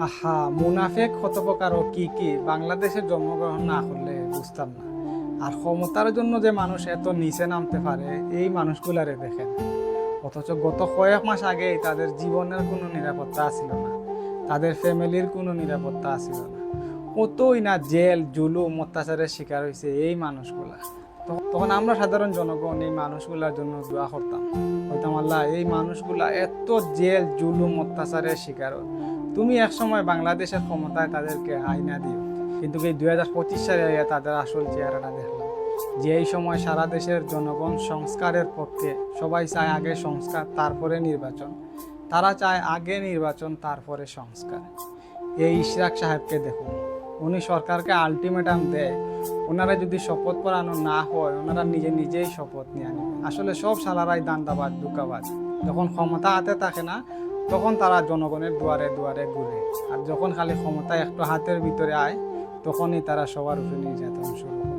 আহা, মুনাফেক কত প্রকার ও কি কি বাংলাদেশে জন্মগ্রহণ না করলে বুঝতাম না। আর ক্ষমতার জন্য যে মানুষ এত নিচে নামতে পারে এই মানুষগুলারে দেখেন, অথচ গত কয়েক মাস আগেই তাদের জীবনের কোনো নিরাপত্তা ছিল না, তাদের ফ্যামিলির কোনো নিরাপত্তা ছিল না। কতই না জেল জুলুম অত্যাচারের শিকার হয়েছে এই মানুষগুলা। তখন আমরা সাধারণ জনগণ এই মানুষগুলার জন্য দোয়া করতাম, হইতাম আল্লাহ এই মানুষগুলা এত জেল জুলুম অত্যাচারের শিকার, তুমি একসময় বাংলাদেশের ক্ষমতায় তাদেরকে আইনা দিও। কিন্তু এই 2025 সালে তাদের আসল চেহারাটা দেখলাম, যে এই সময় সারা দেশের জনগণ সংস্কারের পক্ষে, সবাই চায় আগে সংস্কার তারপরে নির্বাচন, তারা চায় আগে নির্বাচন তারপরে সংস্কার। এই ইশরাক সাহেবকে দেখুন, উনি সরকারকে আলটিমেটাম দেয়, ওনারা যদি শপথ পড়ানো না হয় ওনারা নিজেই শপথ নিয়ে নেবেন। আসলে সব সালারাই দান্দাবাজ ধোঁকাবাজ। যখন ক্ষমতা হাতে থাকে না তখন তারা জনগণের দুয়ারে দুয়ারে ঘুরে, আর যখন খালি ক্ষমতা একটু হাতের ভিতরে আয় তখনই তারা সবার উপরে নির্যাতন শুরু করে।